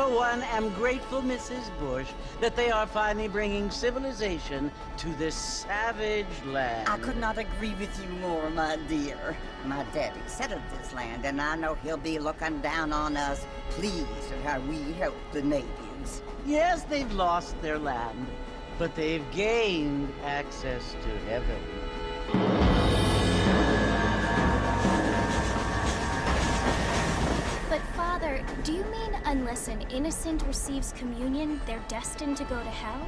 for one, am grateful, Mrs. Bush, that they are finally bringing civilization to this savage land. I could not agree with you more, my dear. My daddy settled this land, and I know he'll be looking down on us, pleased at how we help the natives. Yes, they've lost their land, but they've gained access to heaven. But Father, do you mean unless an innocent receives communion, they're destined to go to hell?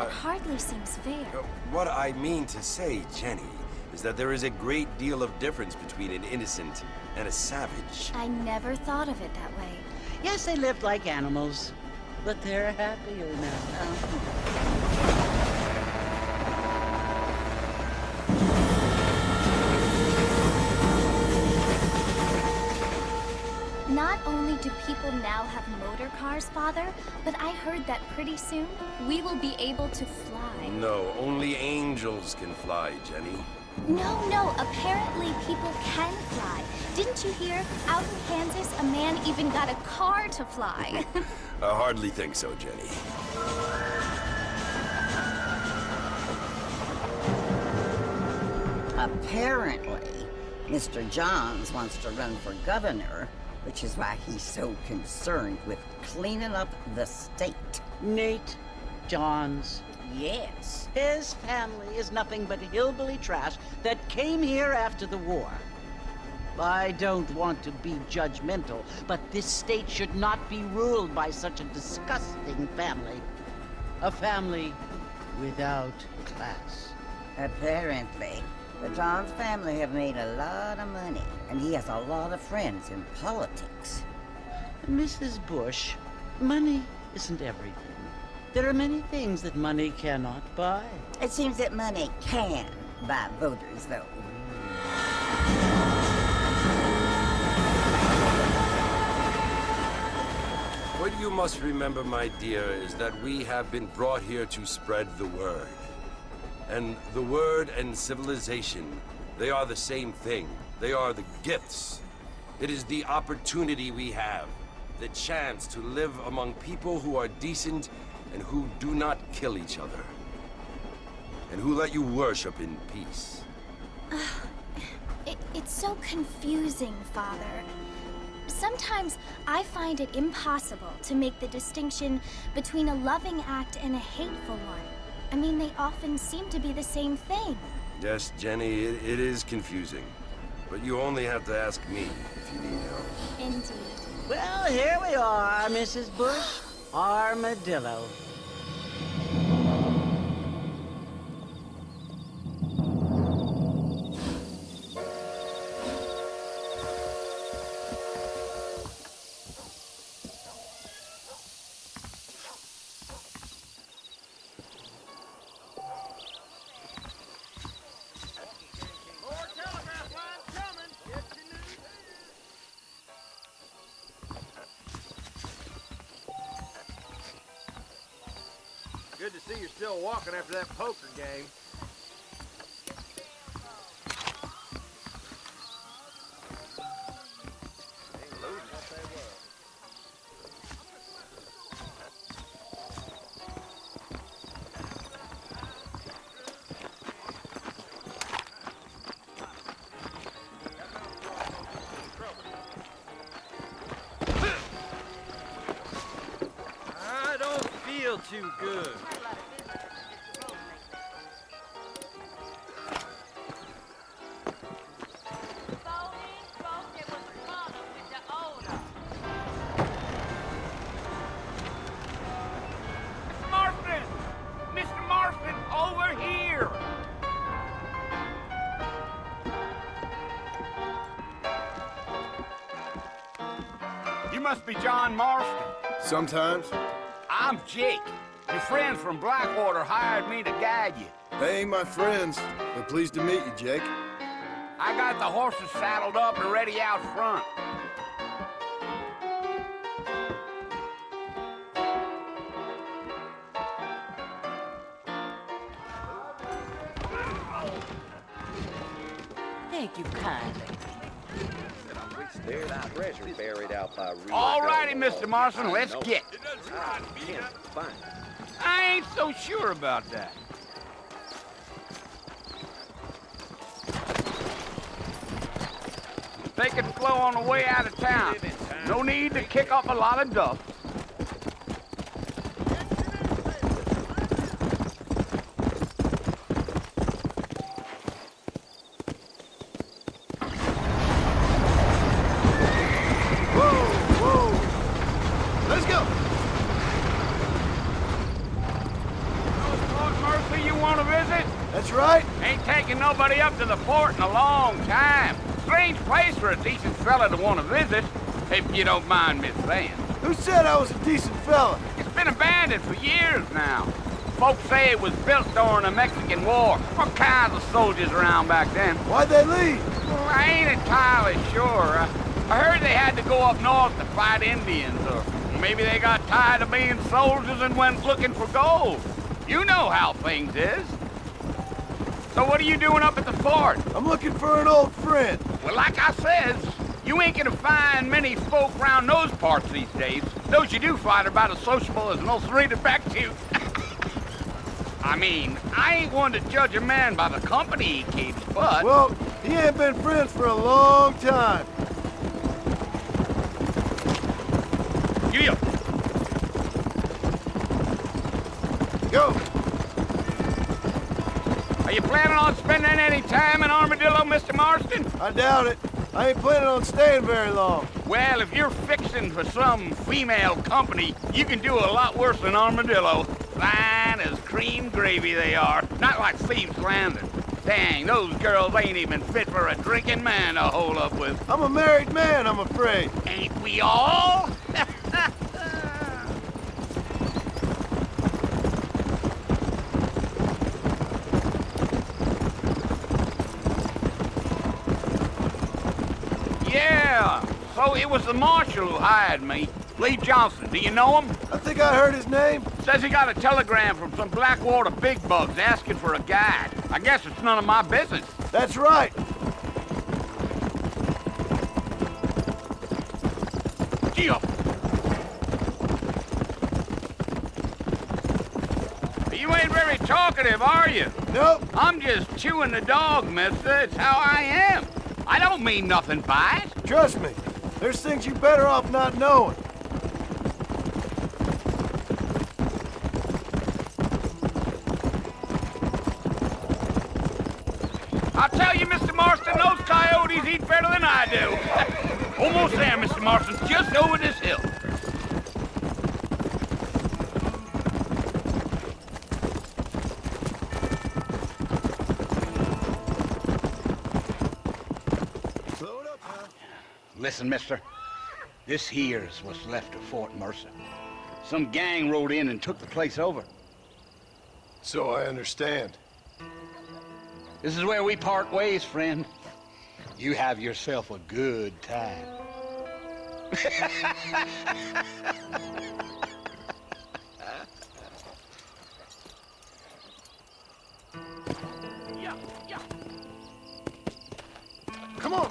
It hardly seems fair. What I mean to say, Jenny, is that there is a great deal of difference between an innocent and a savage. I never thought of it that way. Yes, they lived like animals, but they're happier now. Not only do people now have motor cars, Father, but I heard that pretty soon we will be able to fly. No, only angels can fly, Jenny. No, apparently people can fly. Didn't you hear? Out in Kansas, a man even got a car to fly. I hardly think so, Jenny. Apparently, Mr. Johns wants to run for governor, which is why he's so concerned with cleaning up the state. Nate Johns. Yes. His family is nothing but hillbilly trash that came here after the war. I don't want to be judgmental, but this state should not be ruled by such a disgusting family. A family without class. Apparently. The Johns family have made a lot of money, and he has a lot of friends in politics. Mrs. Bush, money isn't everything. There are many things that money cannot buy. It seems that money can buy voters, though. What you must remember, my dear, is that we have been brought here to spread the word. And the word and civilization, they are the same thing. They are the gifts. It is the opportunity we have, the chance to live among people who are decent and who do not kill each other, and who let you worship in peace. It's so confusing, Father. Sometimes I find it impossible to make the distinction between a loving act and a hateful one. I mean, they often seem to be the same thing. Yes, Jenny, it is confusing. But you only have to ask me if you need help. Indeed. Well, here we are, Mrs. Bush. Armadillo. Good to see you're still walking after that poker game. I don't feel too good. You must be John Marston. Sometimes. I'm Jake. Your friends from Blackwater hired me to guide you. They ain't my friends, but pleased to meet you, Jake. I got the horses saddled up and ready out front. Thank you kindly. There's treasure buried out by real All righty, Mr. Marston, let's get. I can't find it. I ain't so sure about that. Take it slow on the way out of town. No need to kick up a lot of dust. Let's go! Lord Mercy, you want to visit? That's right. Ain't taking nobody up to the fort in a long time. Strange place for a decent fella to want to visit, if you don't mind me saying. Who said I was a decent fella? It's been abandoned for years now. Folks say it was built during the Mexican War. All kinds of soldiers around back then. Why'd they leave? Well, I ain't entirely sure. I heard they had to go up north to fight Indians, or maybe they got tired of being soldiers and went looking for gold. You know how things is. So what are you doing up at the fort? I'm looking for an old friend. Well, like I says, you ain't gonna find many folk around those parts these days. Those you do find are about as sociable as an ulcerated back tooth. I mean, I ain't one to judge a man by the company he keeps, but... Well, he ain't been friends for a long time. Yeah. Go! Are you planning on spending any time in Armadillo, Mr. Marston? I doubt it. I ain't planning on staying very long. Well, if you're fixing for some female company, you can do a lot worse than Armadillo. Fine as cream gravy they are. Not like Thieves Landing. Dang, those girls ain't even fit for a drinking man to hold up with. I'm a married man, I'm afraid. Ain't we all? Yeah, so it was the marshal who hired me. Lee Johnson, do you know him? I think I heard his name. Says he got a telegram from some Blackwater big bugs asking for a guide. I guess it's none of my business. That's right. Gee up. You ain't very talkative, are you? Nope. I'm just chewing the dog, mister. It's how I am. I don't mean nothing by it. Trust me. There's things you better off not knowing. I'll tell you, Mr. Marston, those coyotes eat better than I do. Almost there, Mr. Marston, just over this hill. Slow it up, man. Listen, mister. This here's what's left of Fort Mercer. Some gang rode in and took the place over. So I understand. This is where we part ways, friend. You have yourself a good time. Yeah. Come on.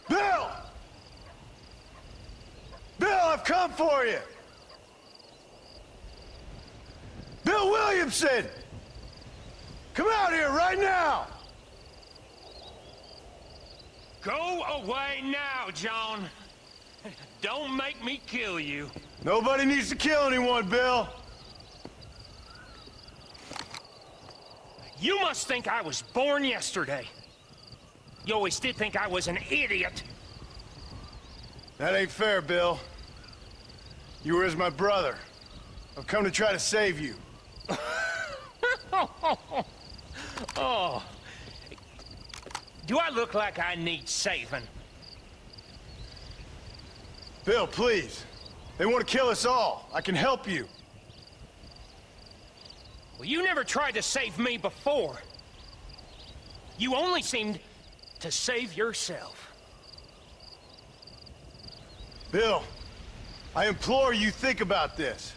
Bill! Bill, I've come for you! Bill Williamson! Come out here right now! Go away now, John. Don't make me kill you. Nobody needs to kill anyone, Bill. You must think I was born yesterday. You always did think I was an idiot. That ain't fair, Bill. You were as my brother. I've come to try to save you. Oh. Do I look like I need saving? Bill, please. They want to kill us all. I can help you. Well, you never tried to save me before. You only seemed to save yourself. Bill, I implore you think about this.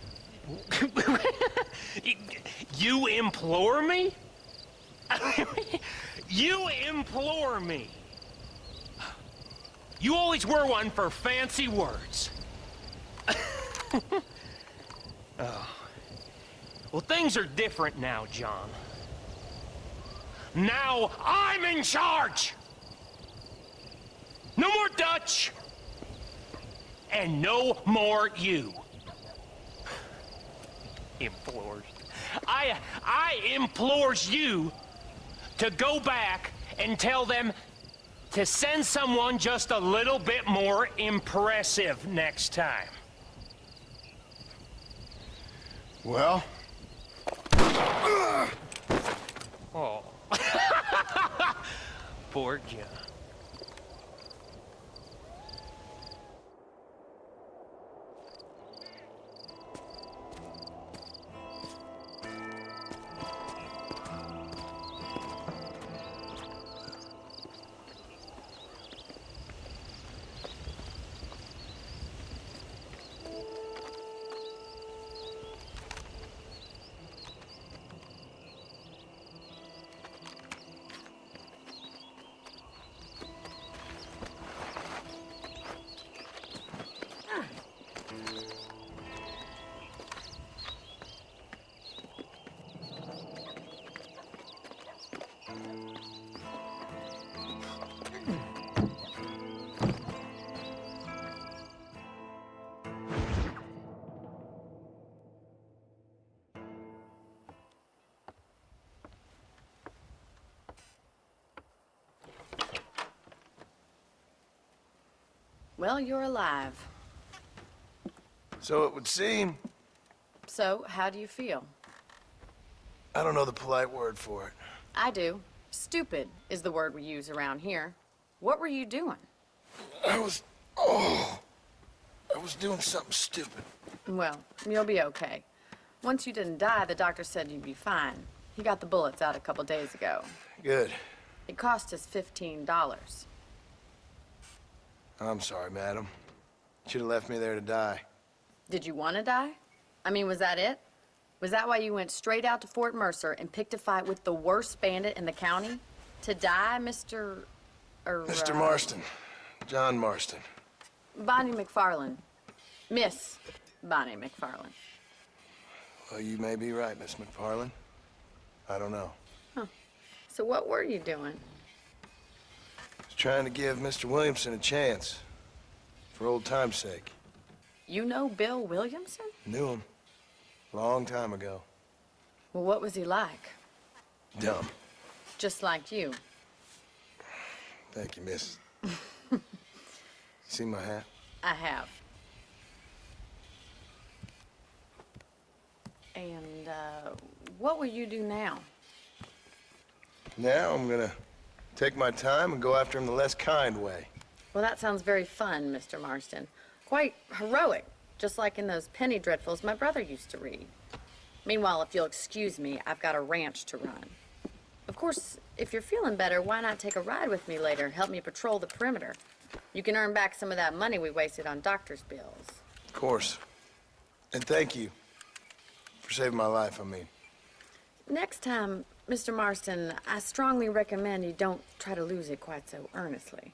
You implore me? You implore me? You always were one for fancy words. Oh. Well, things are different now, John. Now I'm in charge! No more Dutch! And no more you. Implores. I implores you to go back and tell them to send someone just a little bit more impressive next time. Well? Oh. Poor John. Well, you're alive. So it would seem. So, how do you feel? I don't know the polite word for it. I do. Stupid is the word we use around here. What were you doing? I was doing something stupid. Well, you'll be okay. Once you didn't die, the doctor said you'd be fine. He got the bullets out a couple days ago. Good. It cost us $15. I'm sorry, madam. Should have left me there to die. Did you want to die? I mean, was that it? Was that why you went straight out to Fort Mercer and picked a fight with the worst bandit in the county? To die, Mr. Mr. Marston. John Marston. Bonnie McFarland. Miss Bonnie McFarland. Well, you may be right, Miss McFarland. I don't know. Huh. So what were you doing? I was trying to give Mr. Williamson a chance. For old time's sake. You know Bill Williamson? Knew him. Long time ago. Well, what was he like? Dumb. Just like you. Thank you, miss. See my hat? I have. And, what will you do now? Now I'm gonna take my time and go after him the less kind way. Well, that sounds very fun, Mr. Marston. Quite heroic, just like in those penny dreadfuls my brother used to read. Meanwhile, if you'll excuse me, I've got a ranch to run. Of course, if you're feeling better, why not take a ride with me later? Help me patrol the perimeter. You can earn back some of that money we wasted on doctor's bills. Of course. And thank you for saving my life, I mean. Next time, Mr. Marston, I strongly recommend you don't try to lose it quite so earnestly.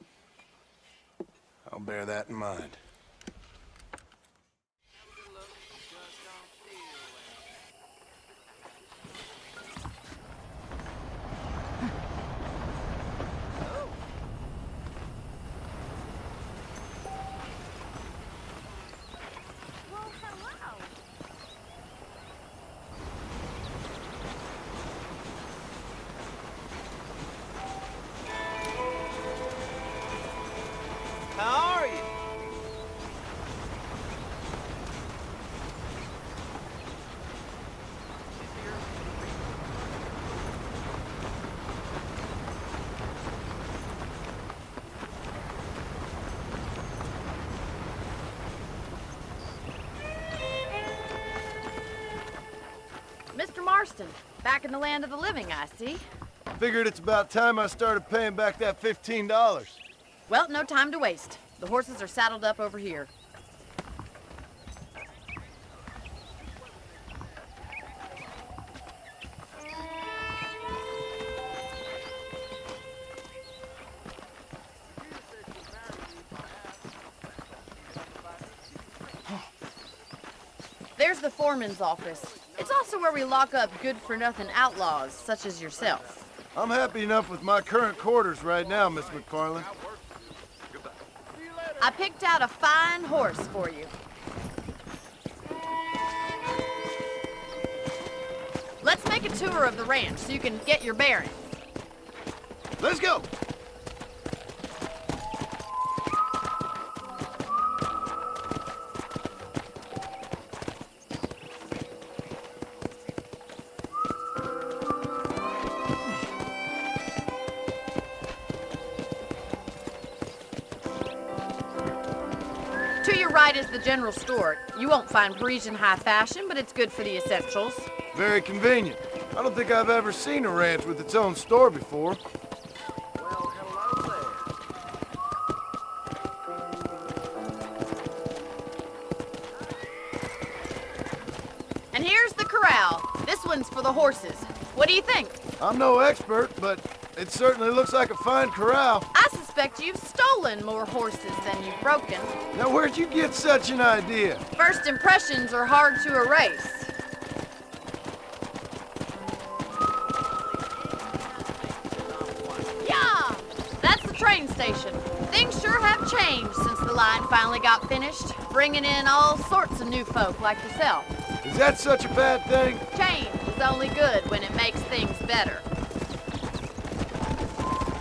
I'll bear that in mind. How are you? Mr. Marston. Back in the land of the living, I see. Figured it's about time I started paying back that $15. Well, no time to waste. The horses are saddled up over here. There's the foreman's office. It's also where we lock up good-for-nothing outlaws, such as yourself. I'm happy enough with my current quarters right now, Miss McFarland. I picked out a fine horse for you. Let's make a tour of the ranch so you can get your bearings. Let's go! To your right is the general store. You won't find Parisian high fashion, but it's good for the essentials. Very convenient. I don't think I've ever seen a ranch with its own store before. Well, hello there. And here's the corral. This one's for the horses. What do you think? I'm no expert, but it certainly looks like a fine corral. I suspect you've stolen more horses than you've broken. Now, where'd you get such an idea? First impressions are hard to erase. Yeah, that's the train station. Things sure have changed since the line finally got finished, bringing in all sorts of new folk like yourself. Is that such a bad thing? Change is only good when it makes things better.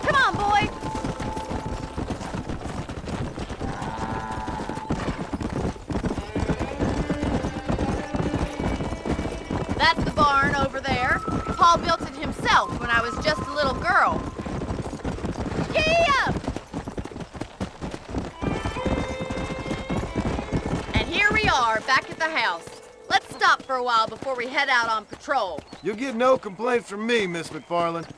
Come on, boy. That's the barn over there. Paul built it himself when I was just a little girl. Yeah! And here we are, back at the house. Let's stop for a while before we head out on patrol. You'll get no complaints from me, Miss McFarland.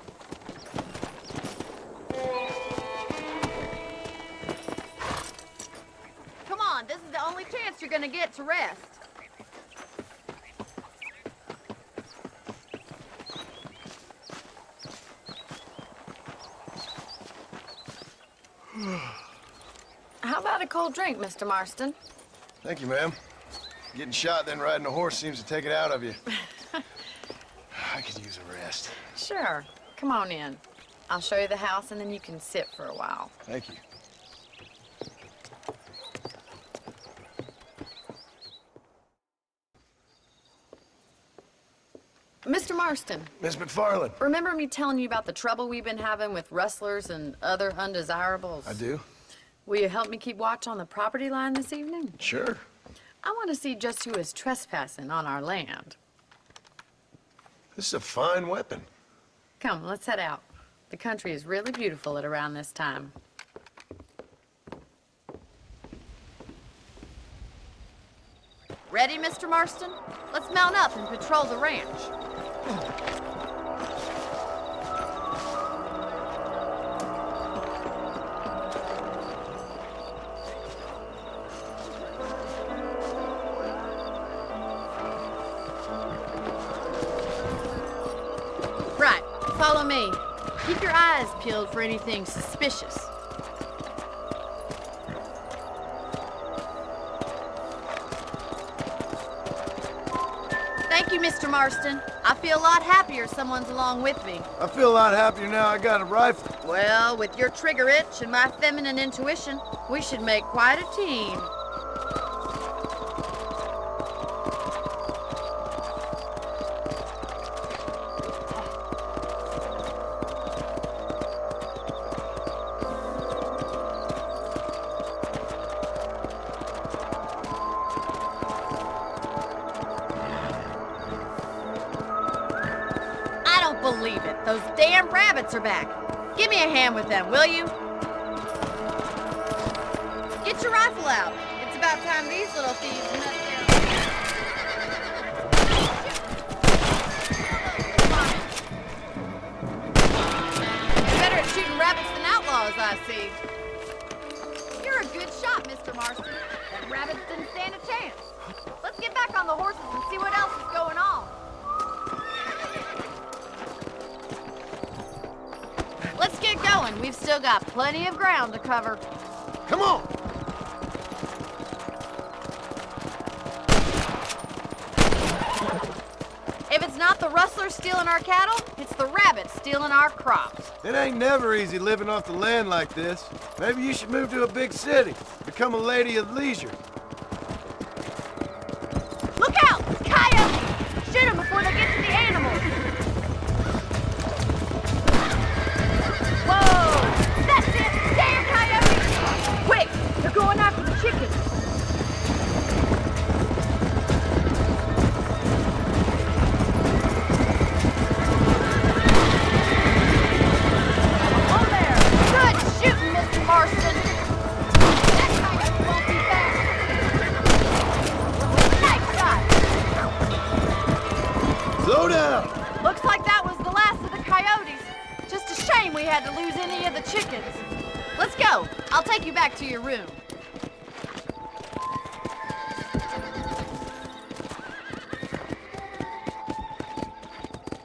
Come on, this is the only chance you're gonna get to rest. How about a cold drink, Mr. Marston? Thank you, ma'am. Getting shot, then riding a horse seems to take it out of you. I could use a rest. Sure. Come on in. I'll show you the house, and then you can sit for a while. Thank you. Mr. Marston, Miss McFarland. remember me telling you about the trouble we've been having with rustlers and other undesirables? I do. Will you help me keep watch on the property line this evening? Sure. I want to see just who is trespassing on our land. This is a fine weapon. Come, let's head out. The country is really beautiful at around this time. Ready, Mr. Marston? Let's mount up and patrol the ranch. Right, follow me. Keep your eyes peeled for anything suspicious. Thank you, Mr. Marston. I feel a lot happier someone's along with me. I feel a lot happier now I got a rifle. Well, with your trigger itch and my feminine intuition, we should make quite a team. Believe it. Those damn rabbits are back. Give me a hand with them, will you? Get your rifle out. It's about time these little thieves nut down. better at shooting rabbits than outlaws, I see. You're a good shot, Mr. Marston. That rabbits didn't stand a chance. Let's get back on the horses and see what else is going on. Let's get going. We've still got plenty of ground to cover. Come on! If it's not the rustlers stealing our cattle, it's the rabbits stealing our crops. It ain't never easy living off the land like this. Maybe you should move to a big city. Become a lady of leisure. Look out! Coyotes! Shoot them before they get to the animals. Whoa! That's it! Damn coyotes! Quick! They're going after the chickens. Oh there! Good shooting, Mr. Marston. That coyote won't be fast. Nice shot! Slow down! Looks like that was the last of the coyotes. Just a shame we had to lose any of the chickens. Let's go. I'll take you back to your room.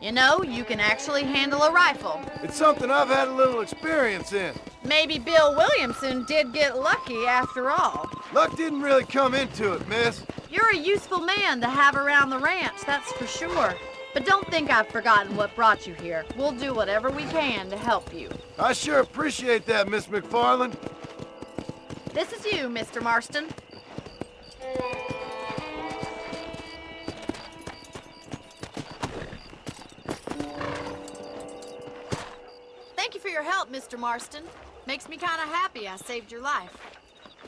You know, you can actually handle a rifle. It's something I've had a little experience in. Maybe Bill Williamson did get lucky after all. Luck didn't really come into it, miss. You're a useful man to have around the ranch, that's for sure. But don't think I've forgotten what brought you here. We'll do whatever we can to help you. I sure appreciate that, Miss McFarland. This is you, Mr. Marston. Thank you for your help, Mr. Marston. Makes me kind of happy I saved your life.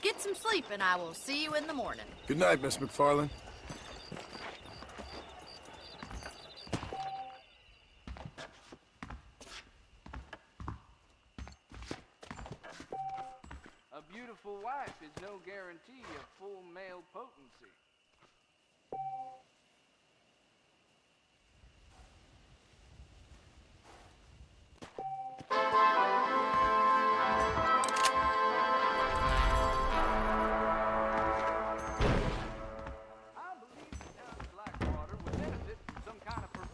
Get some sleep and I will see you in the morning. Good night, Miss McFarland. A beautiful wife is no guarantee of full male potency. I believe the town of Blackwater would benefit from some kind of parade.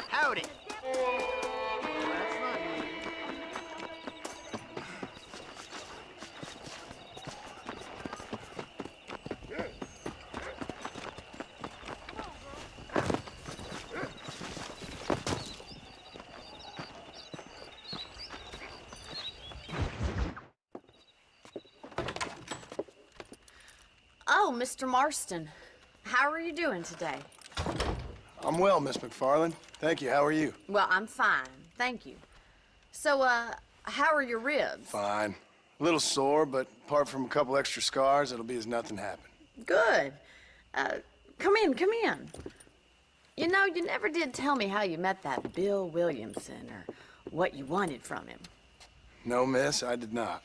Howdy. Oh, Mr. Marston. How are you doing today? I'm well, Miss McFarland. Thank you. How are you? Well, I'm fine. Thank you. So, how are your ribs? Fine. A little sore, but apart from a couple extra scars, it'll be as nothing happened. Good. Come in, come in. You know, you never did tell me how you met that Bill Williamson or what you wanted from him. No, miss, I did not.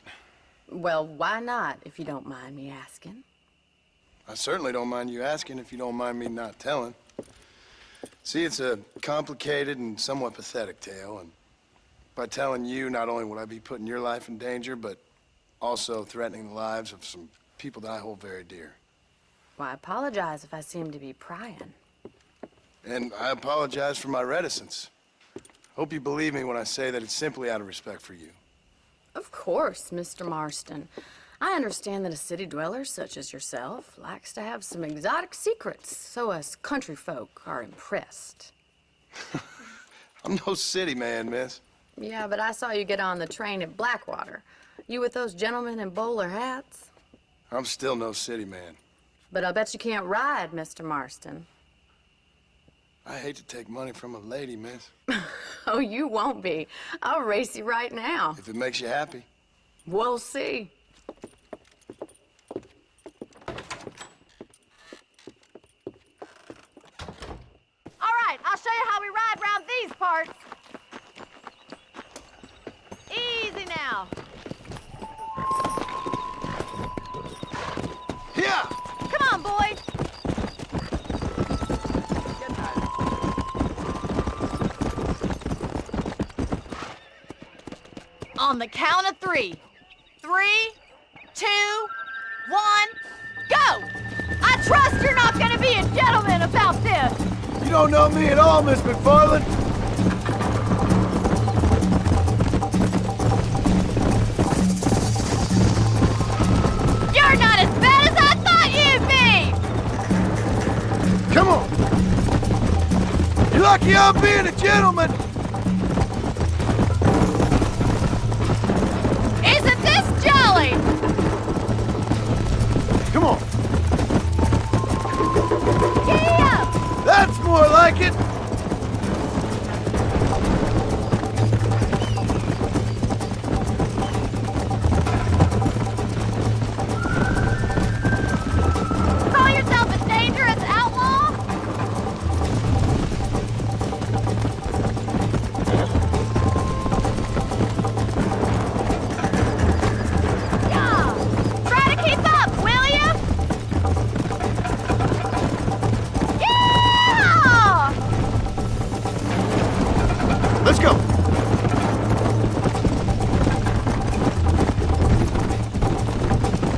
Well, why not, if you don't mind me asking? I certainly don't mind you asking if you don't mind me not telling. See, it's a complicated and somewhat pathetic tale, and by telling you, not only would I be putting your life in danger, but also threatening the lives of some people that I hold very dear. Why, I apologize if I seem to be prying. And I apologize for my reticence. Hope you believe me when I say that it's simply out of respect for you. Of course, Mr. Marston. I understand that a city dweller such as yourself likes to have some exotic secrets, so us country folk are impressed. I'm no city man, miss. Yeah, but I saw you get on the train at Blackwater. You with those gentlemen in bowler hats? I'm still no city man. But I'll bet you can't ride, Mr. Marston. I hate to take money from a lady, miss. Oh, you won't be. I'll race you right now. If it makes you happy. We'll see. All right, I'll show you how we ride around these parts. Easy now. Yeah! Come on, boys. On the count of 3. 3, 2, 1, go! I trust you're not gonna be a gentleman about this. You don't know me at all, Miss McFarland. You're not as bad as I thought you'd be! Come on! You're lucky I'm being a gentleman! Isn't this jolly? Come on! Giddy up! That's more like it! Call yourself a dangerous outlaw? Yeah! Try to keep up, will you? Yeah! Let's go!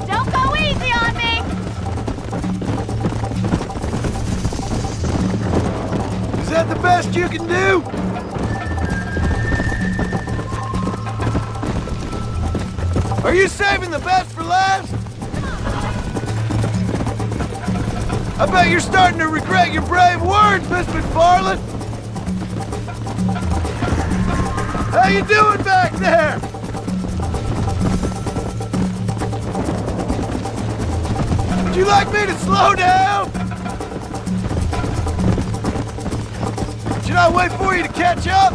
Don't go easy on me! Is that the best you can do? Are you saving the best for last? I bet you're starting to regret your brave words, Miss McFarland! How you doing back there? Would you like me to slow down? Should I wait for you to catch up?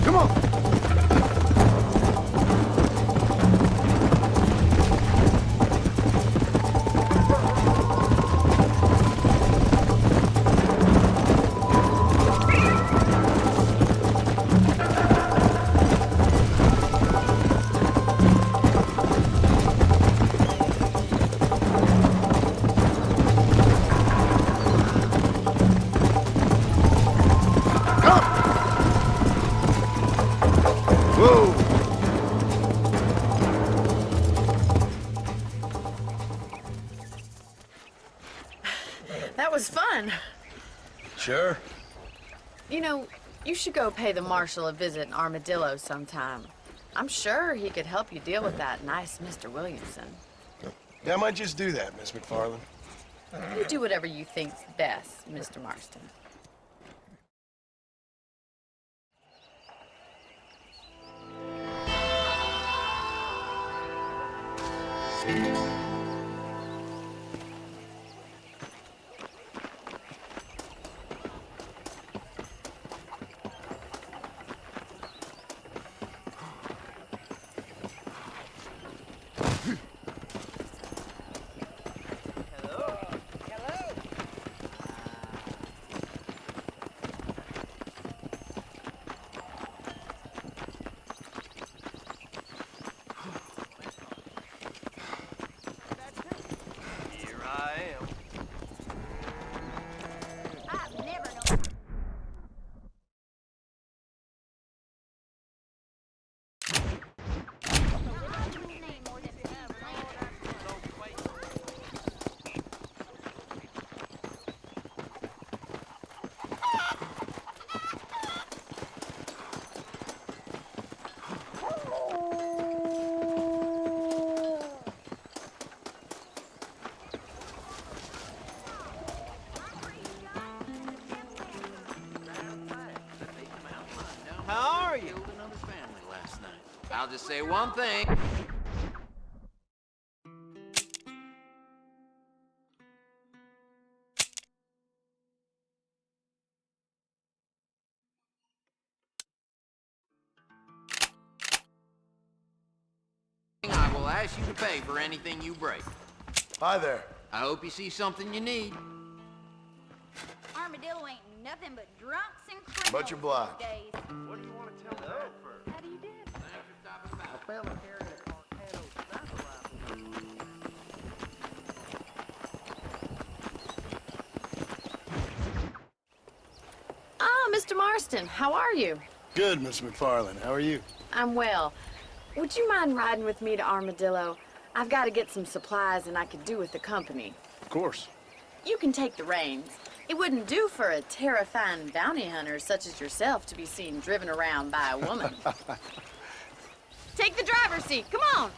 Come on. Whoa! That was fun. Sure. You know, you should go pay the marshal a visit in Armadillo sometime. I'm sure he could help you deal with that nice Mr. Williamson. Yeah, I might just do that, Miss McFarland. You do whatever you think's best, Mr. Marston. How are you? Killed another family last night. I'll just say one thing. I will ask you to pay for anything you break. Hi there. I hope you see something you need. Armadillo ain't nothing but drunks and criminals Much obliged. these days. What do you want to tell me that for? How do you do? Thanks for stopping by. A fella carrying a Corsair sniper rifle. Ah, Mr. Marston, how are you? Good, Miss McFarland. How are you? I'm well. Would you mind riding with me to Armadillo? I've got to get some supplies and I could do with the company. Of course. You can take the reins. It wouldn't do for a terrifying bounty hunter such as yourself to be seen driven around by a woman. Take the driver's seat. Come on.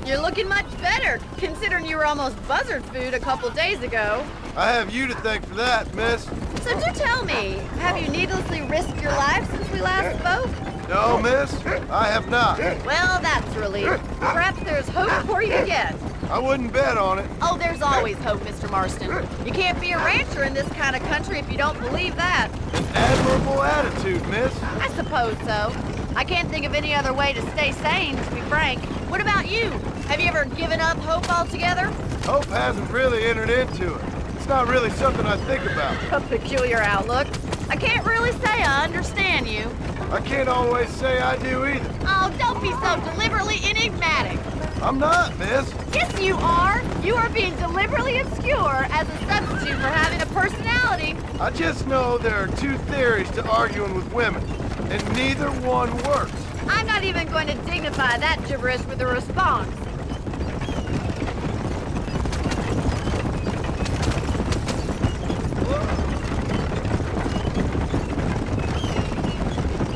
You're looking much better, considering you were almost buzzard food a couple days ago. I have you to thank for that, miss. So do tell me, have you needlessly risked your life since we last spoke? No, miss, I have not. Well, that's relief. Perhaps there's hope for you yet. I wouldn't bet on it. Oh, there's always hope, Mr. Marston. You can't be a rancher in this kind of country if you don't believe that. Admirable attitude, miss. I suppose so. I can't think of any other way to stay sane, to be frank. What about you? Have you ever given up hope altogether? Hope hasn't really entered into it. It's not really something I think about. A peculiar outlook. I can't really say I understand you. I can't always say I do either. Oh, don't be so deliberately enigmatic. I'm not, miss. Yes, you are. You are being deliberately obscure as a substitute for having a personality. I just know there are two theories to arguing with women, and neither one works. I'm not even going to dignify that gibberish with a response.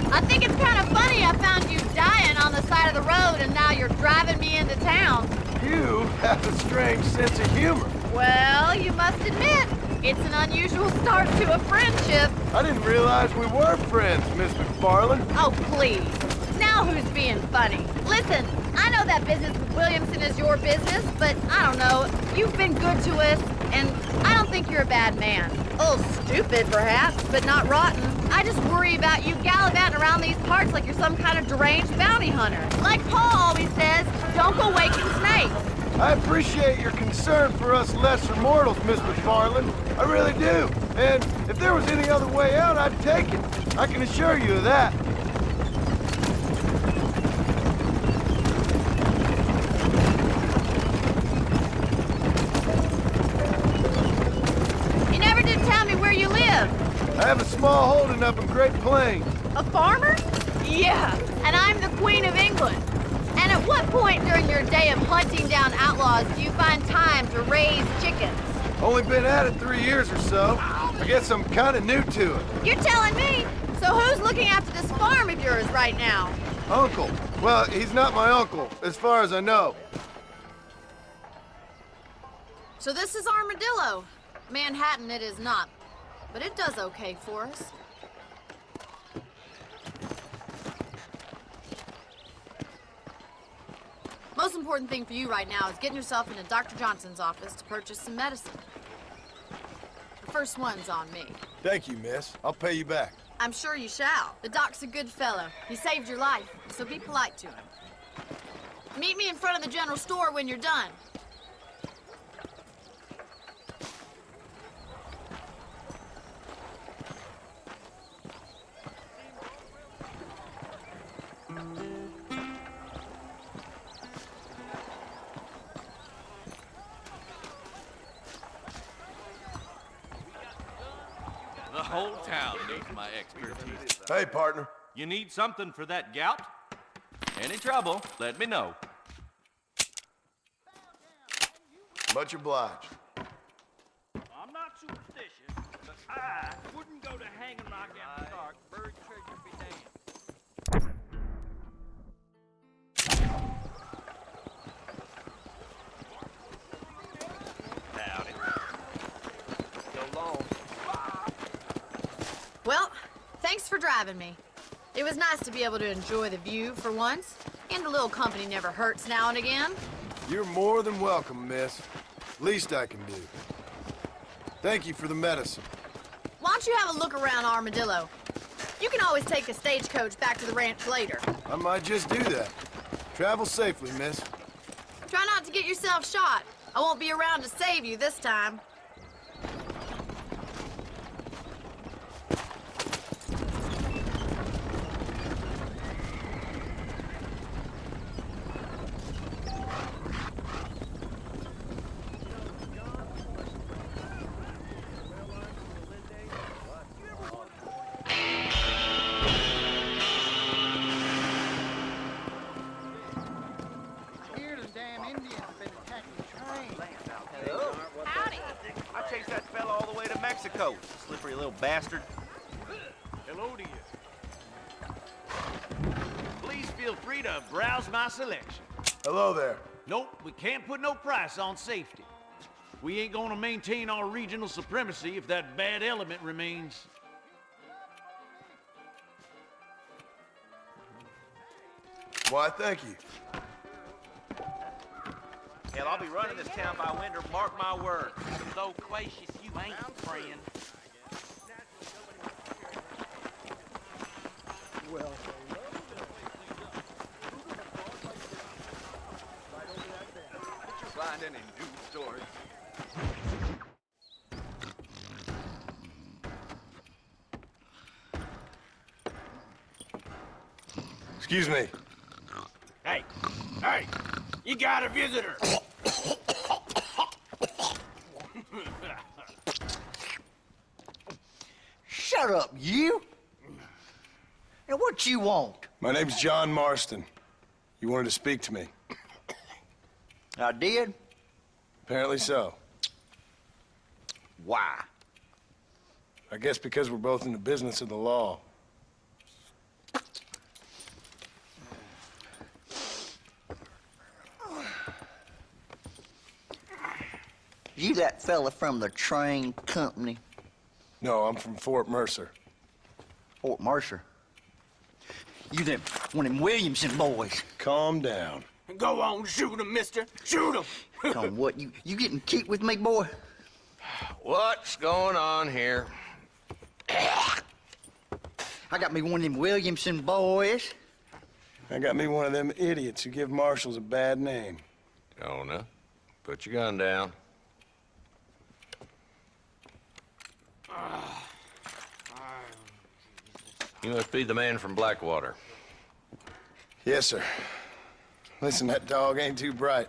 I think it's kind of funny I found you dying on the side of the road and now you're driving me into town. You have a strange sense of humor. Well, you must admit, it's an unusual start to a friendship. I didn't realize we were friends, Miss McFarland. Oh, please. Now who's being funny? Listen, I know that business with Williamson is your business, but I don't know. You've been good to us, and I don't think you're a bad man. A little stupid, perhaps, but not rotten. I just worry about you gallivanting around these parts like you're some kind of deranged bounty hunter. Like Paul always says, don't go waking snakes. I appreciate your concern for us lesser mortals, Miss McFarland. I really do. And if there was any other way out, I'd take it. I can assure you of that. You never did tell me where you live. I have a small holding up in Great Plains. A farmer? Yeah, and I'm the Queen of England. And at what point during your day of hunting down outlaws do you find time to raise chickens? Only been at it 3 years or so. I guess I'm kind of new to it. You're telling me? So who's looking after this farm of yours right now? Uncle. Well, he's not my uncle, as far as I know. So this is Armadillo. Manhattan it is not, but it does okay for us. Most important thing for you right now is getting yourself into Dr. Johnson's office to purchase some medicine. The first one's on me. Thank you, miss. I'll pay you back. I'm sure you shall. The doc's a good fellow. He saved your life, so be polite to him. Meet me in front of the general store when you're done. The whole town needs my expertise. Hey, partner. You need something for that gout? Any trouble, let me know. Much obliged. I'm not superstitious, but I wouldn't go to hanging like in the dark. Buried treasure be damned. Thanks for driving me. It was nice to be able to enjoy the view for once, and a little company never hurts now and again. You're more than welcome, miss. Least I can do. Thank you for the medicine. Why don't you have a look around Armadillo? You can always take the stagecoach back to the ranch later. I might just do that. Travel safely, miss. Try not to get yourself shot. I won't be around to save you this time. I chased that fella all the way to Mexico. Slippery little bastard. Hello to you. Please feel free to browse my selection. Hello there. Nope, we can't put no price on safety. We ain't gonna maintain our regional supremacy if that bad element remains. Why, thank you. Hell, I'll be running this town by winter, mark my words. So loquacious you ain't, friend. Well, Did you find any news stories? excuse me. Hey, hey, you got a visitor. Shut up, you! And what you want? My name's John Marston. You wanted to speak to me. I did? Apparently so. Why? I guess because we're both in the business of the law. You that fella from the train company? No, I'm from Fort Mercer. Fort Mercer? You them, one of them Williamson boys. Calm down. Go on, shoot him, mister. Shoot him. Come, what, you getting cute with me, boy? What's going on here? I got me one of them Williamson boys. I got me one of them idiots who give marshals a bad name. Jonah, put your gun down. You must be the man from Blackwater. Yes, sir. Listen, that dog ain't too bright,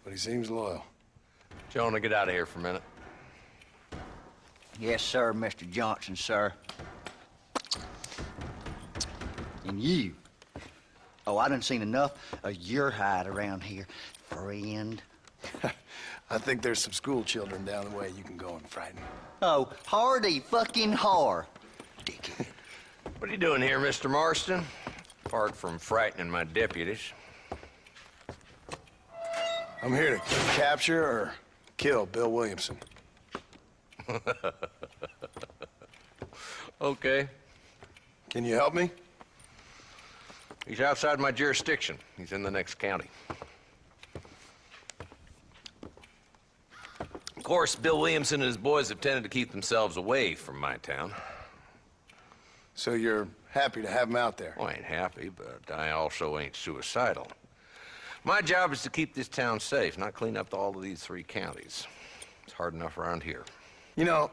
but he seems loyal. Jonah, get out of here for a minute. Yes, sir, Mr. Johnson, sir. And you. Oh, I done seen enough of your hide around here, friend. I think there's some school children down the way you can go and frighten. Oh, hardy fucking har. Dickhead. What are you doing here, Mr. Marston? Apart from frightening my deputies. I'm here to capture or kill Bill Williamson. Okay. Can you help me? He's outside my jurisdiction. He's in the next county. Of course, Bill Williamson and his boys have tended to keep themselves away from my town. So you're happy to have him out there? Well, I ain't happy, but I also ain't suicidal. My job is to keep this town safe, not clean up all of these 3 counties. It's hard enough around here. You know,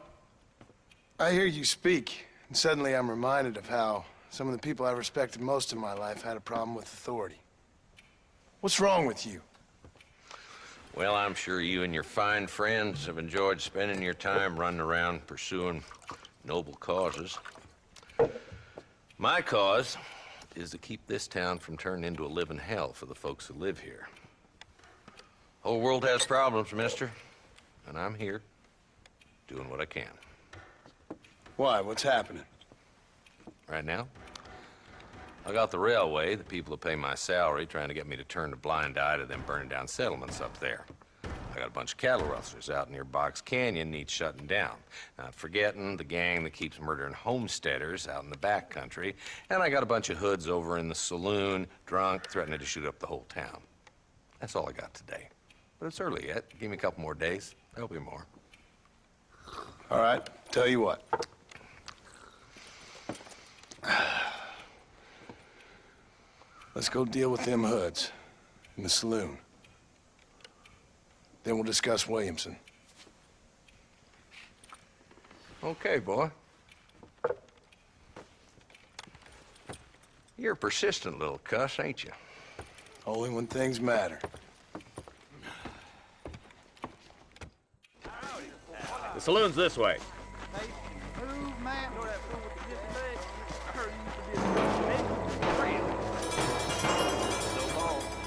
I hear you speak, and suddenly I'm reminded of how some of the people I respected most in my life had a problem with authority. What's wrong with you? Well, I'm sure you and your fine friends have enjoyed spending your time running around pursuing noble causes. My cause is to keep this town from turning into a living hell for the folks who live here. Whole world has problems, mister, and I'm here doing what I can. Why? What's happening? Right now, I got the railway, the people who pay my salary, trying to get me to turn a blind eye to them burning down settlements up there. I got a bunch of cattle rustlers out near Box Canyon needs shutting down. Not forgetting the gang that keeps murdering homesteaders out in the back country. And I got a bunch of hoods over in the saloon, drunk, threatening to shoot up the whole town. That's all I got today. But it's early yet. Give me a couple more days. There'll be more. All right, tell you what. Let's go deal with them hoods in the saloon. Then we'll discuss Williamson. Okay, boy. You're a persistent little cuss, ain't you? Only when things matter. The saloon's this way.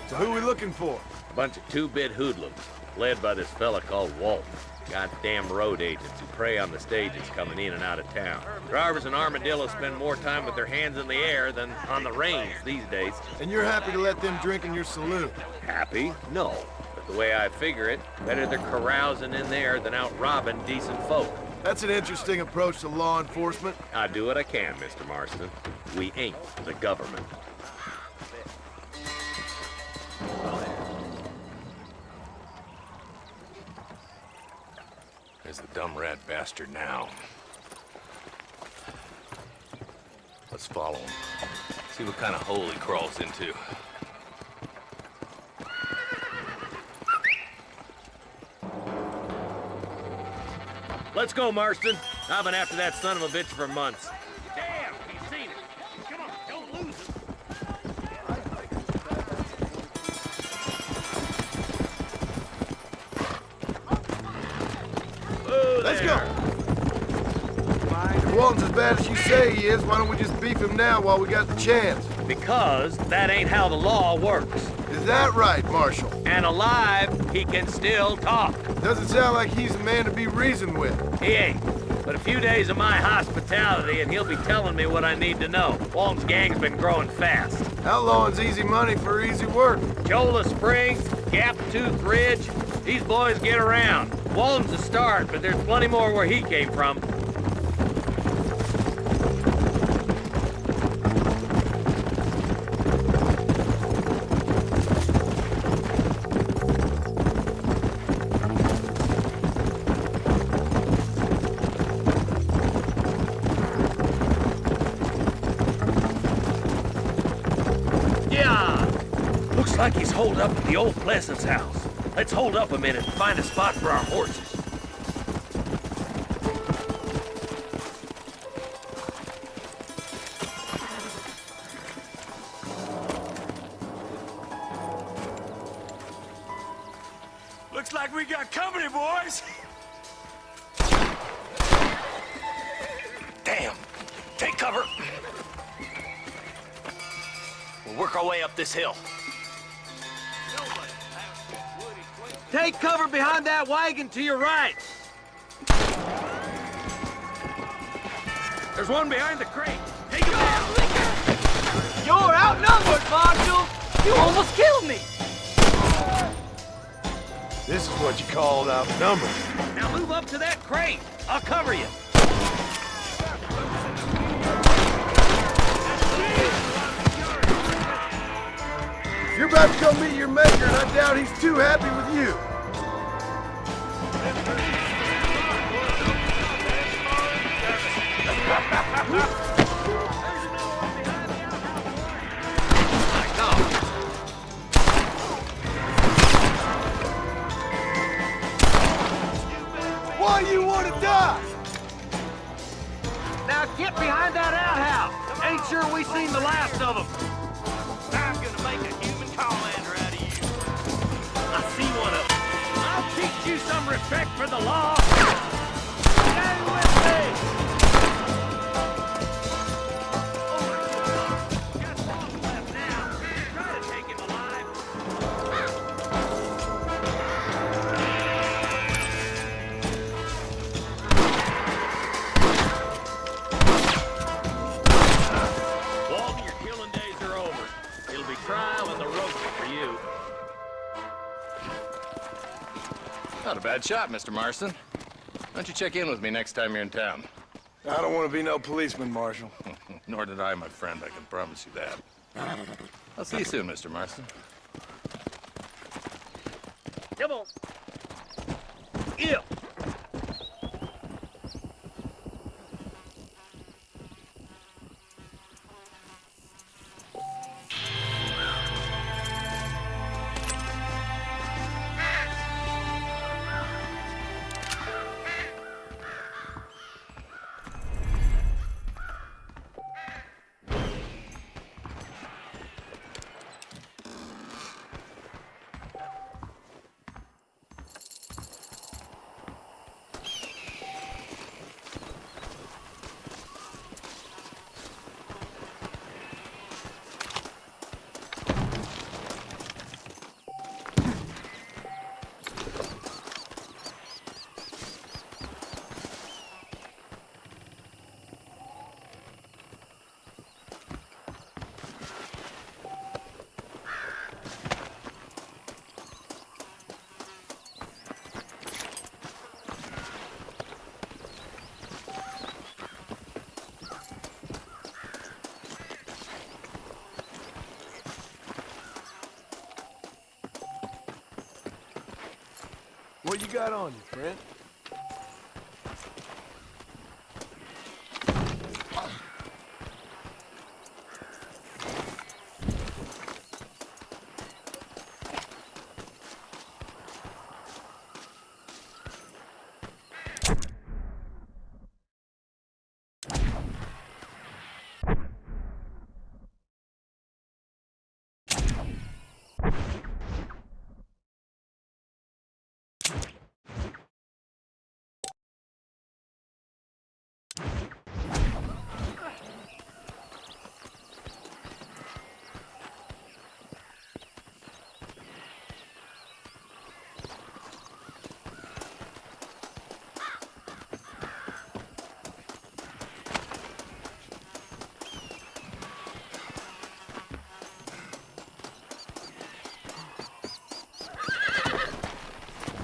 So who are we looking for? A bunch of two-bit hoodlums, led by this fella called Walt. Goddamn road agents who prey on the stages coming in and out of town. Drivers and armadillos spend more time with their hands in the air than on the reins these days. And you're happy to let them drink in your saloon? Happy? No. But the way I figure it, better they're carousing in there than out robbing decent folk. That's an interesting approach to law enforcement. I do what I can, Mr. Marston. We ain't the government. There's the dumb rat bastard now. Let's follow him. See what kind of hole he crawls into. Let's go, Marston. I've been after that son of a bitch for months. Damn, he's seen it. Come on, don't lose it. Let's go. If Walton's as bad as you say he is, why don't we just beef him now while we got the chance? Because that ain't how the law works. Is that right, Marshal? And alive, he can still talk. Doesn't sound like he's a man to be reasoned with. He ain't. But a few days of my hospitality and he'll be telling me what I need to know. Walton's gang's been growing fast. Outlawing's easy money for easy work. Cholla Springs, Gap Tooth Ridge, these boys get around. Walton's a start, but there's plenty more where he came from. Looks like he's holed up at the old Pleasance house. Let's hold up a minute and find a spot for our horses. Looks like we got company, boys. Damn. Take cover. We'll work our way up this hill. Take cover behind that wagon to your right. There's one behind the crate. Take him down. You're outnumbered, Marshal. You almost killed me. This is what you called outnumbered. Now move up to that crate. I'll cover you. You're about to go meet your maker, and I doubt he's too happy with you. Why you want to die? Now get behind that outhouse. Ain't sure we seen the last of them. I'm gonna make a human Carlander out of you. I see one of them. I'll teach you some respect for the law. Stay with me. Oh my God. Just one left now. Try to take him alive. Walton, your killing days are over. It'll be trial and the roast for you. Not a bad shot, Mr. Marston. Why don't you check in with me next time you're in town? I don't want to be no policeman, Marshal. Nor did I, my friend. I can promise you that. I'll see you soon, Mr. Marston. Come on. Yeah. What you got on you, friend?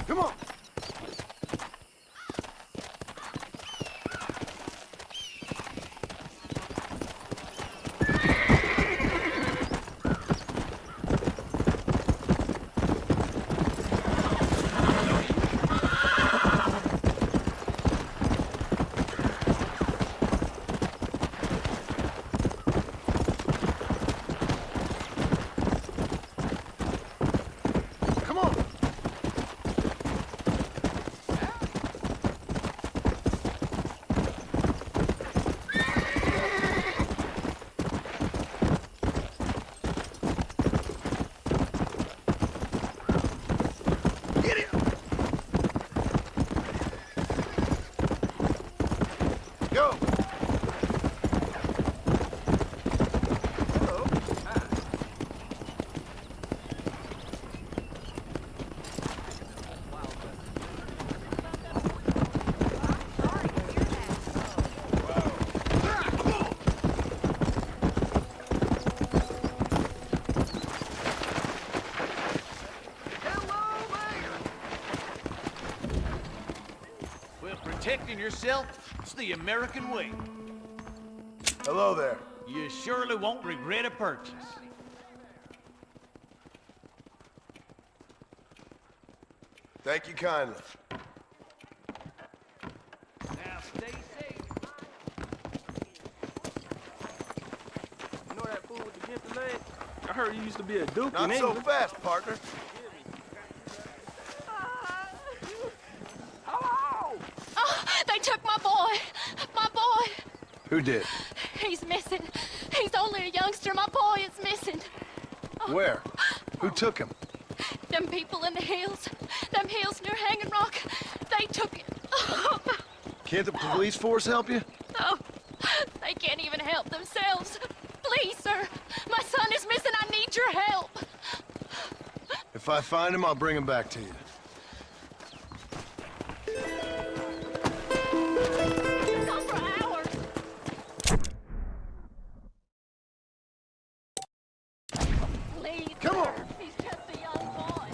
Come on! Protecting yourself is the American way. Hello there. You surely won't regret a purchase. Thank you kindly. Now stay safe. You know that fool with the gifted leg? I heard he used to be a duke in Not so England. fast, partner. They took my boy! My boy! Who did? He's missing. He's only a youngster. My boy is missing. Where? Who took him? Them people in the hills. Them hills near Hanging Rock. They took it. Can't the police force help you? Oh, they can't even help themselves. Please, sir. My son is missing. I need your help. If I find him, I'll bring him back to you. Please, come on. He's just a young boy.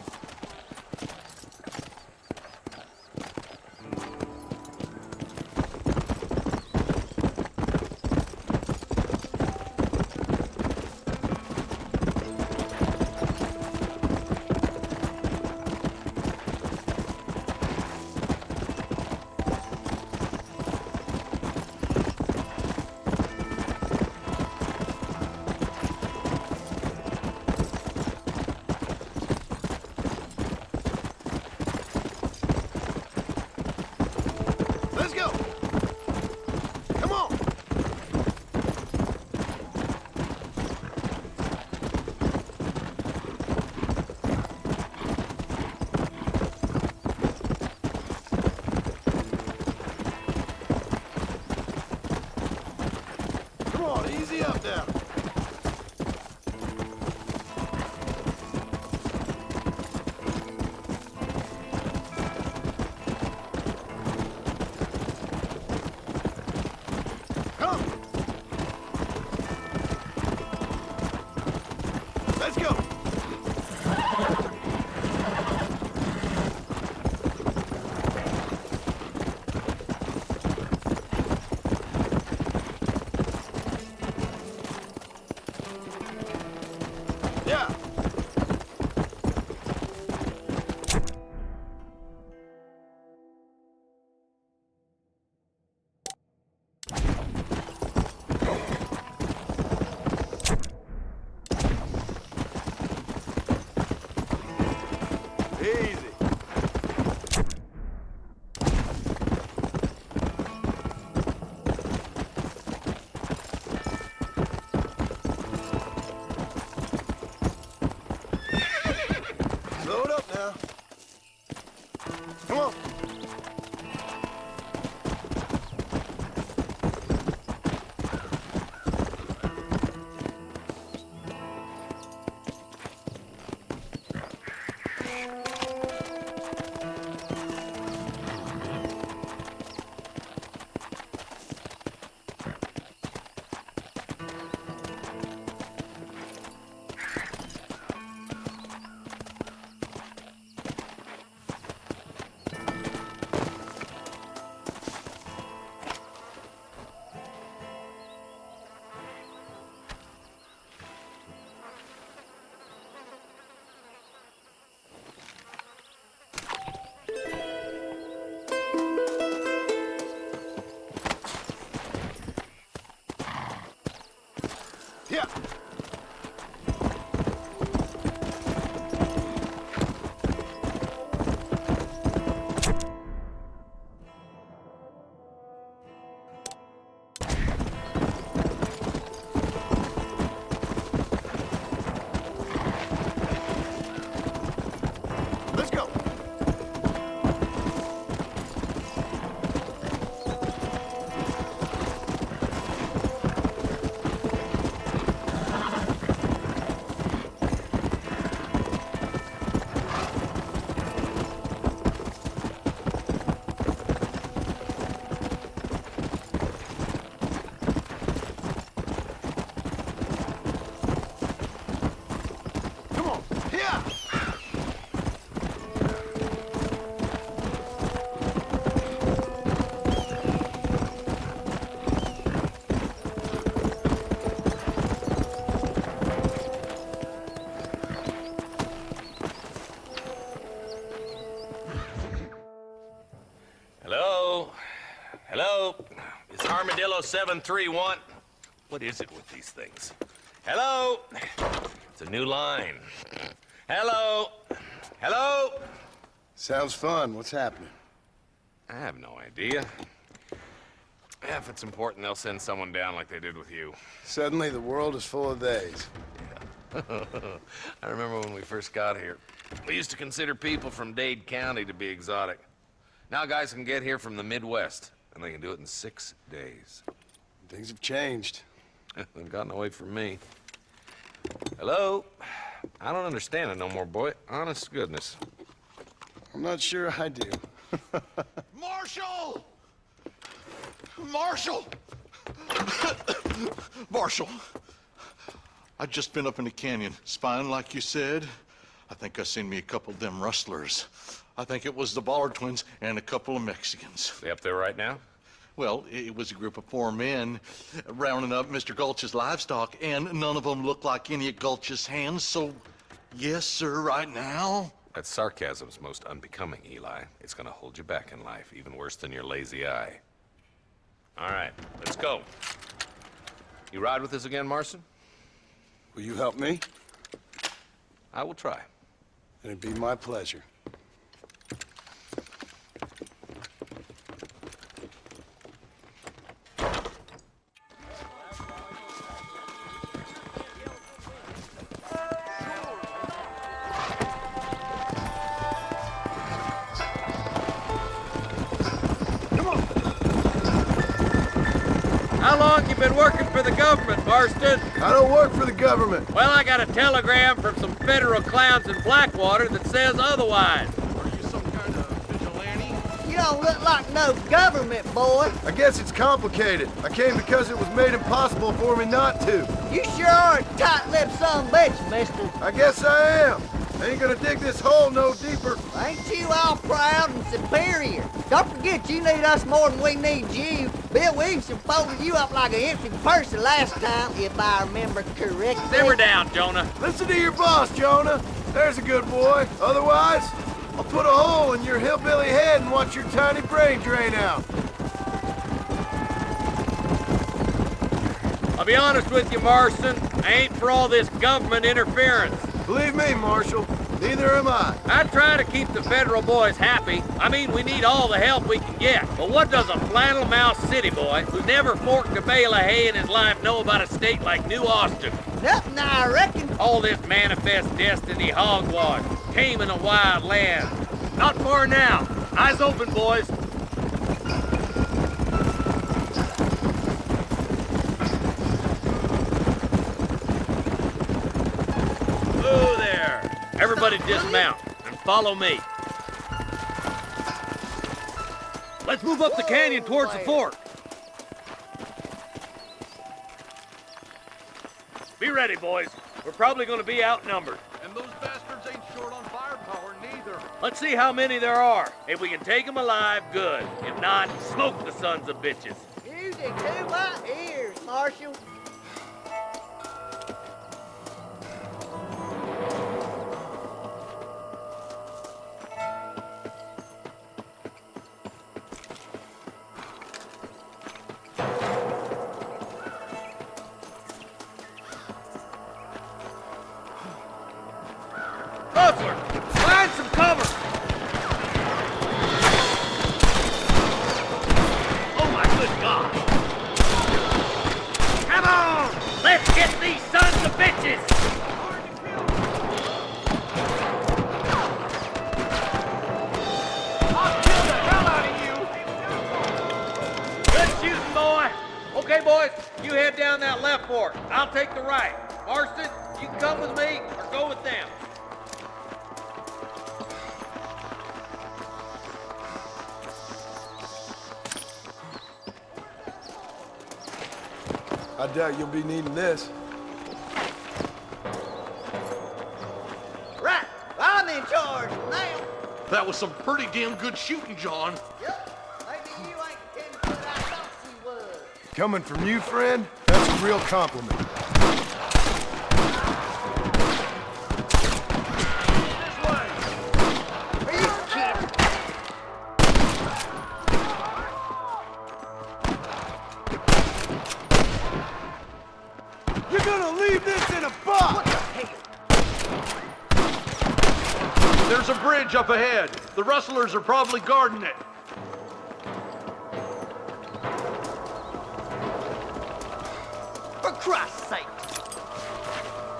Easy. Load up now. Come on. Yeah. Let's go. Come on. Yeah. Hello? Hello? It's Armadillo 731. What is it with these things? Hello? It's a new line. Hello? Hello? Sounds fun. What's happening? I have no idea. Yeah, if it's important, they'll send someone down like they did with you. Suddenly, the world is full of theys. I remember when we first got here. We used to consider people from Dade County to be exotic. Now guys can get here from the Midwest, and they can do it in 6 days. Things have changed. They've gotten away from me. Hello? I don't understand it no more, boy. Honest to goodness. I'm not sure I do. Marshal! Marshal! Marshal! I just been up in the canyon, spying like you said. I think I seen me a couple of them rustlers. I think it was the Ballard twins and a couple of Mexicans. They up there right now? Well, it was a group of 4 men rounding up Mr. Gulch's livestock, and none of them looked like any of Gulch's hands, so yes, sir, right now. That sarcasm's most unbecoming, Eli. It's gonna hold you back in life, even worse than your lazy eye. All right, let's go. You ride with us again, Marston? Will you help me? I will try. It'd be my pleasure. How long you been working for the government, Marston? I don't work for the government. Well, I got a telegram from some federal clowns in Blackwater that says otherwise. You don't look like no government, boy. I guess it's complicated. I came because it was made impossible for me not to. You sure are a tight-lipped son of a bitch, mister. I guess I am. I ain't gonna dig this hole no deeper. Ain't you all proud and superior? Don't forget you need us more than we need you. Bill Williamson folded you up like an empty purse the last time, if I remember correctly. Simmer down, Jonah. Listen to your boss, Jonah. There's a good boy. Otherwise, I'll put a hole in your hillbilly head and watch your tiny brain drain out. I'll be honest with you, Marston. I ain't for all this government interference. Believe me, Marshal, Neither am I. I try to keep the federal boys happy. I mean, we need all the help we can get. But what does a flannel mouse city boy who's never forked a bale of hay in his life know about a state like New Austin? Nothing, I reckon. All this manifest destiny hogwash, taming a wild land. Not far now. Eyes open, boys. Whoa there. Everybody dismount and follow me. Let's move up the canyon towards the fort. Be ready, boys. We're probably going to be outnumbered. And those bastards ain't short on firepower neither. Let's see how many there are. If we can take them alive, good. If not, smoke the sons of bitches. Music to my ears, Marshal. Butler, find some cover! Oh my good God! Come on! Let's get these sons of bitches! I'll kill the hell out of you! Good shooting, boy! Okay, boys, you head down that left fork. I'll take the right. Marston, you can come with me or go with them. I doubt you'll be needing this. Right, I'm in charge now. That was some pretty damn good shooting, John. Yep, maybe you ain't the 10 foot I thought you was. Coming from you, friend, that's a real compliment. You're gonna leave this in a box! There's a bridge up ahead. The rustlers are probably guarding it. For Christ's sake!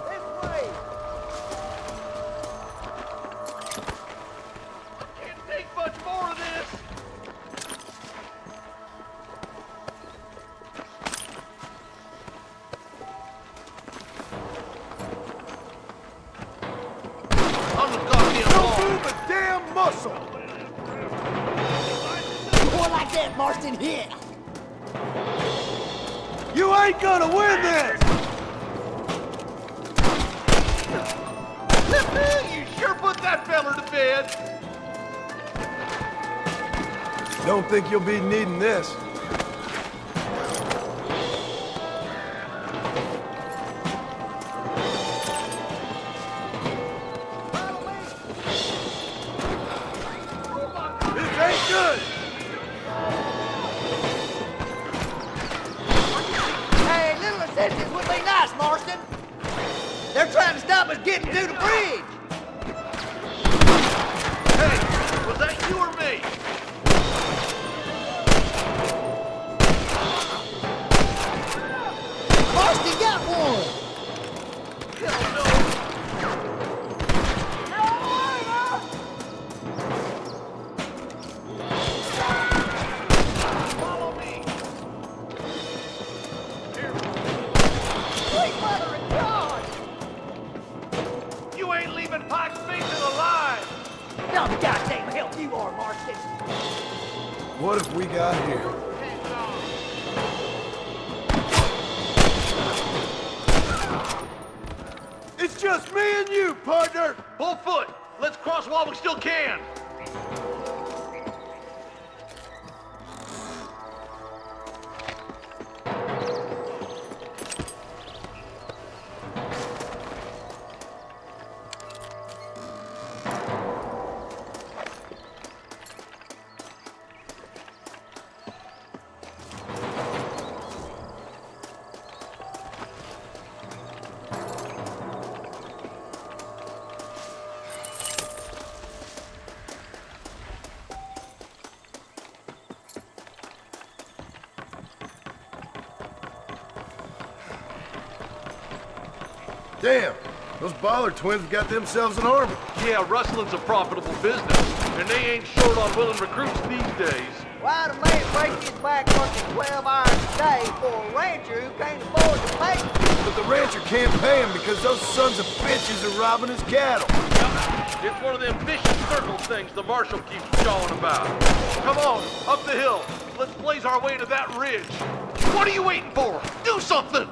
This way! Can't take much more of this. Don't move a damn muscle! More like that, Marston, hit! You ain't gonna win this! You sure put that feller to bed. Don't think you'll be needing this. This ain't good! Hey, little assistance would be nice, Marston. They're trying to stop us getting to the bridge. Hey, was that you or me? Marston got one. Hell no. Follow me. Sweet mother of God! You ain't leaving Pike's Basin alive. No goddamn help you are, Marston. What have we got here? It's just me and you, partner! Full foot. Let's cross while we still can. Damn, those Baller twins got themselves an army. Yeah, rustling's a profitable business, and they ain't short on willing recruits these days. Why'd a man break his back working 12 hours a day for a rancher who can't afford to pay him? But the rancher can't pay him because those sons of bitches are robbing his cattle. It's one of them vicious circle things the marshal keeps jawing about. Come on, up the hill. Let's blaze our way to that ridge. What are you waiting for? Do something!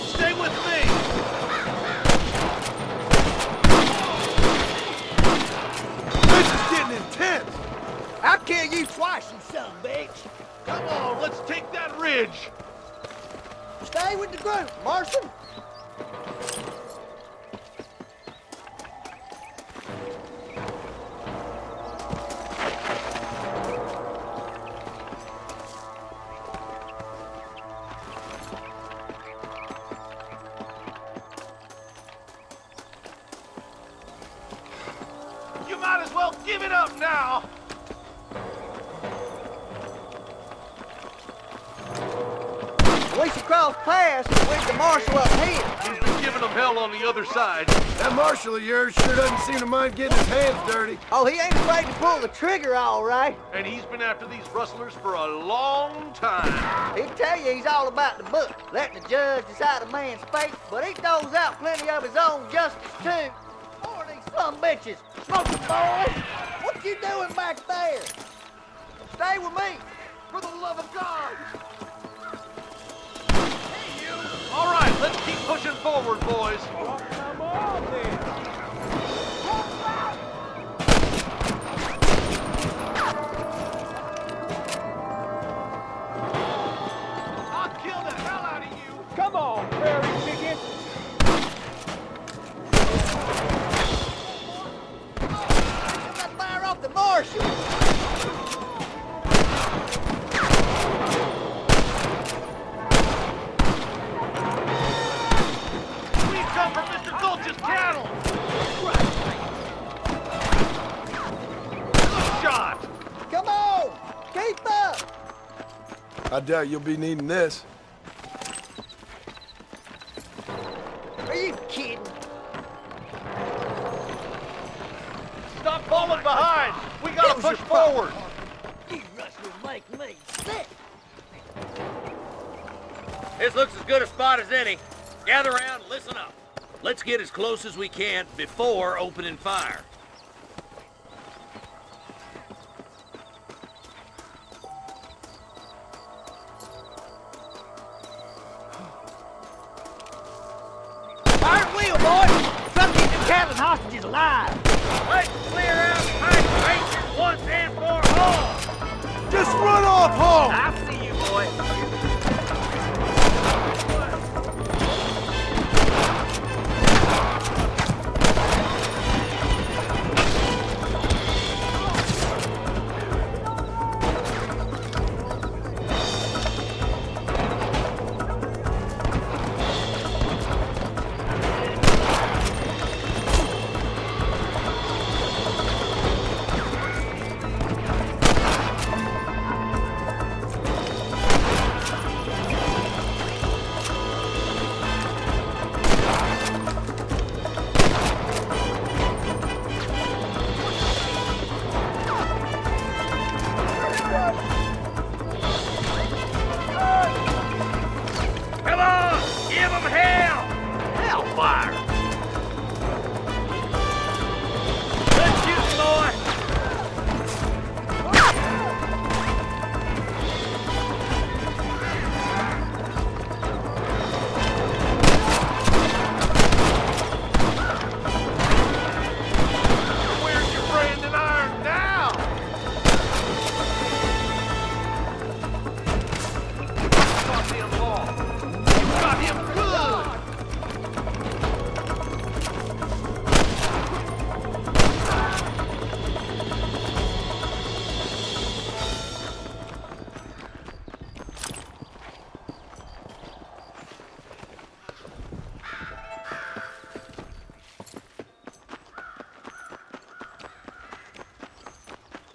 Stay with me! This is getting intense. I'll kill you twice, you son of a bitch. Come on, let's take that ridge. Stay with the group, Marston. You might as well give it up now. We should cross paths with the marshal up here. He's been giving them hell on the other side. That marshal of yours sure doesn't seem to mind getting his hands dirty. Oh, he ain't afraid to pull the trigger, all right. And he's been after these rustlers for a long time. He'll tell you he's all about the book, letting the judge decide a man's fate, but he throws out plenty of his own justice, too. More of these some bitches. Smoking boys, what you doing back there? Stay with me, for the love of God. All right, let's keep pushing forward, boys. Come on, then. I'll kill the hell out of you. Come on, prairie chicken. That fire off the marshal. Come from Mr. Gulch's cattle! Good shot! Come on! Keep up! I doubt you'll be needing this. Are you kidding? Stop falling behind! We gotta push forward! You rustlers make me sick! This looks as good a spot as any. Gather around and listen up. Let's get as close as we can before opening fire. Iron wheel, boys! Some keep them cattle and hostages alive! Let's clear out pipe once and for all! Just run off home! I see you, boy.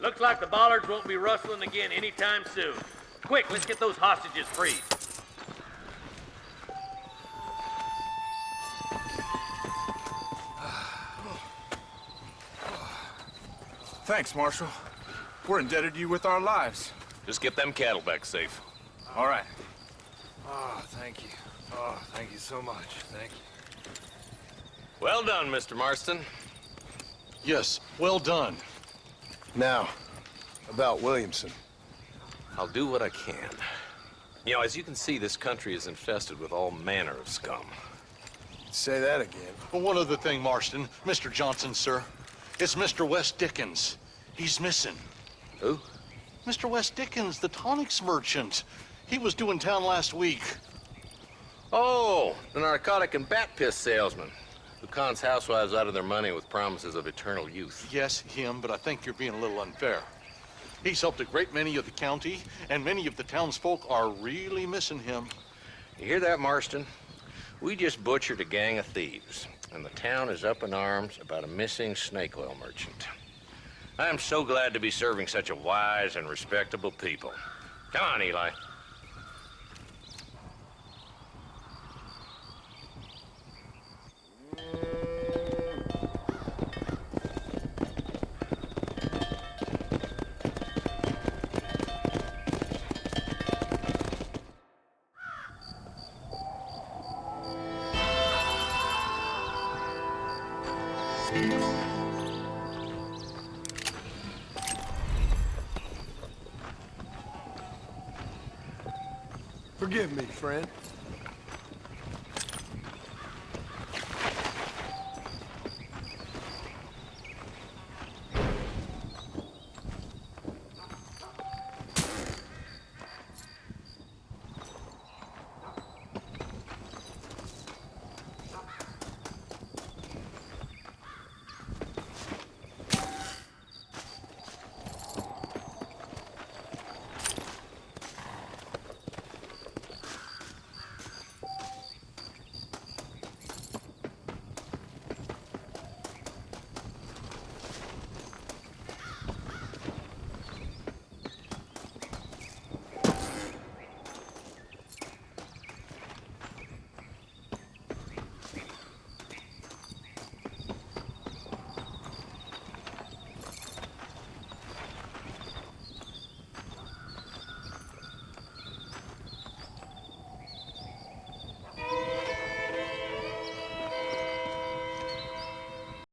Looks like the bollards won't be rustling again anytime soon. Quick, let's get those hostages freed. Thanks, Marshal. We're indebted to you with our lives. Just get them cattle back safe. All right. Oh, thank you. Oh, thank you so much. Thank you. Well done, Mr. Marston. Yes, well done. Now, about Williamson. I'll do what I can. You know, as you can see, this country is infested with all manner of scum. Say that again. Well, one other thing, Marston. Mr. Johnson, sir. It's Mr. West Dickens. He's missing. Who? Mr. West Dickens, the tonics merchant. He was due in town last week. Oh, the narcotic and bat piss salesman who cons housewives out of their money with promises of eternal youth. Yes, him, but I think you're being a little unfair. He's helped a great many of the county, and many of the townsfolk are really missing him. You hear that, Marston? We just butchered a gang of thieves, and the town is up in arms about a missing snake oil merchant. I am so glad to be serving such a wise and respectable people. Come on, Eli. Forgive me, friend.